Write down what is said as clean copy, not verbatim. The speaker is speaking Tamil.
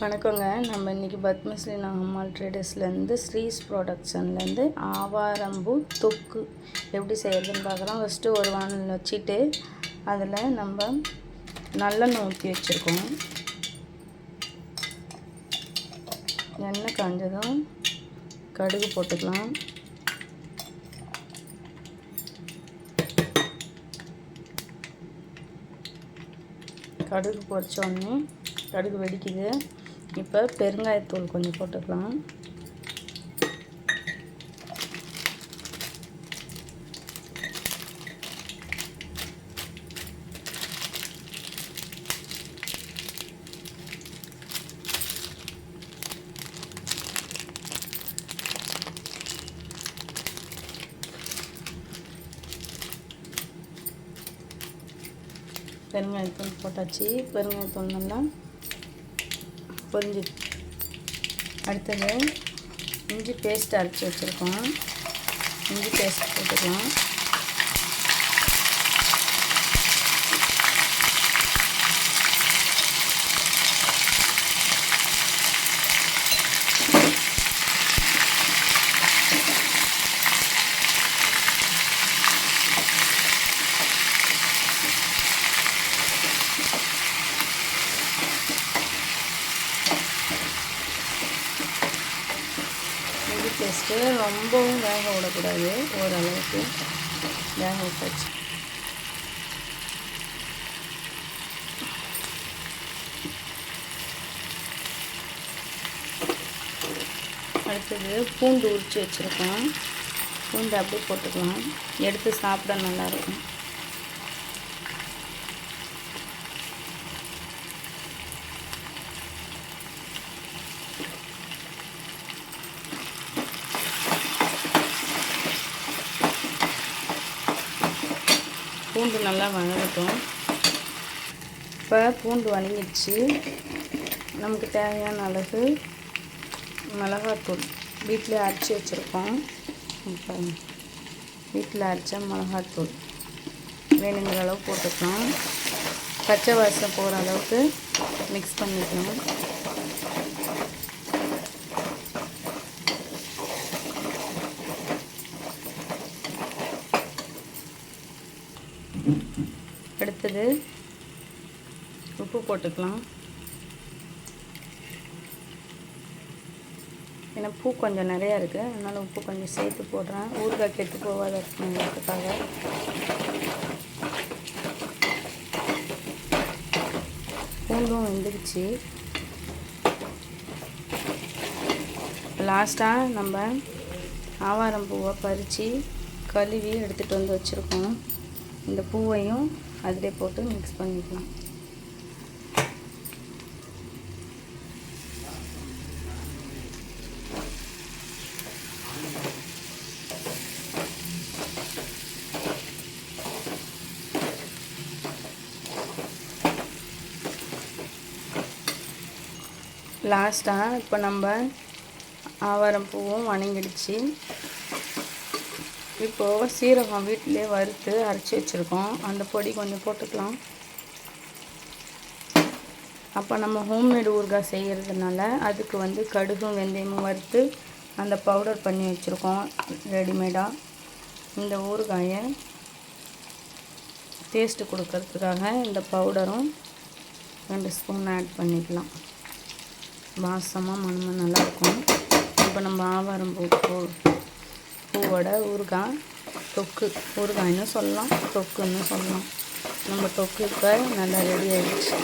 வணக்கங்க. நம்ம இன்றைக்கி பத்மஸ்ரீ நாகம்மாள் ட்ரேடர்ஸ்லேருந்து ஸ்ரீஸ் ப்ரொடக்ஷன்லேருந்து ஆவாரம்பூ தொக்கு எப்படி செய்கிறதுன்னு பார்க்குறோம். ஃபஸ்ட்டு ஒரு வானல் வச்சுட்டு அதில் நம்ம நல்லெண்ணெய் ஊற்றி வச்சுருக்கோம். எண்ணெய் காஞ்சதும் கடுகு போட்டுக்கலாம். கடுகு பொரிச்சோடனே கடுகு வெடிக்குது. இப்போ பெருங்காயத்தூள் கொஞ்சம் போட்டுக்கலாம். பெருங்காயத்தூள் போட்டாச்சு. பெருங்காயத்தூள் நல்லா பொரிஞ்சு. அடுத்தது இஞ்சி பேஸ்ட் அரைச்சி வச்சுருக்கோம். இஞ்சி பேஸ்ட் போட்டுக்கலாம். பேஸ்ட்டு ரொம்பவும் வேக விடக்கூடாது, ஓரளவுக்கு வேக விட்டாச்சு. அடுத்தது பூண்டு உரித்து வச்சுருக்கோம். பூண்டு அப்படியே போட்டுக்கலாம். எடுத்து சாப்பிட நல்லாயிருக்கும். பூண்டு நல்லா வதங்கட்டும். இப்போ பூண்டு வதங்கிடுச்சு. நமக்கு தேவையான அளவு மிளகாத்தூள் வீட்டில் அரைச்சி வச்சுருக்கோம். இப்போ வீட்டில் அரைச்ச மிளகாத்தூள் வேணுங்கிற அளவு போட்டுக்கலாம். பச்சை வாசம் போகிற அளவுக்கு மிக்ஸ் பண்ணிக்கலாம். அடுத்தது உப்பு போட்டுக்கலாம். ஏன்னா பூ கொஞ்சம் நிறையா இருக்குது, அதனால் உப்பு கொஞ்சம் சேர்த்து போடுறேன். ஊறுகாய் கெட்டு போகாத இருக்கிறதுக்காக. பூண்டும் வெந்துடுச்சு. லாஸ்ட்டாக நம்ம ஆவாரம் பூவை பறித்து கழுவி எடுத்துகிட்டு வந்து வச்சுருக்கோம். இந்த பூவையும் அதிலே போட்டு மிக்ஸ் பண்ணிக்கலாம். லாஸ்ட்டாக இப்போ நம்ம ஆவாரம் பூவும் வணங்கிடுச்சு. இப்போது சீரகம் வீட்டிலே வறுத்து அரைச்சி வச்சுருக்கோம். அந்த பொடி கொஞ்சம் போட்டுக்கலாம். அப்போ நம்ம ஹோம்மேடு ஊறுகாய் செய்கிறதுனால அதுக்கு கடுகும் வெந்தயமும் வறுத்து அந்த பவுடர் பண்ணி வச்சுருக்கோம் ரெடிமேடாக. இந்த ஊறுகாயை டேஸ்ட்டு கொடுக்கறதுக்காக இந்த பவுடரும் 2 ஸ்பூன் ஆட் பண்ணிக்கலாம். வாசமாக மணமாக நல்லாயிருக்கும். இப்போ நம்ம ஆவாரம் பூவோட ஊறுகாய் தொக்கு, ஊறுகாய்னு சொல்லலாம், தொக்குன்னு சொல்லலாம். நம்ம தொக்கு இப்போ நல்லா ரெடி ஆகிடுச்சு.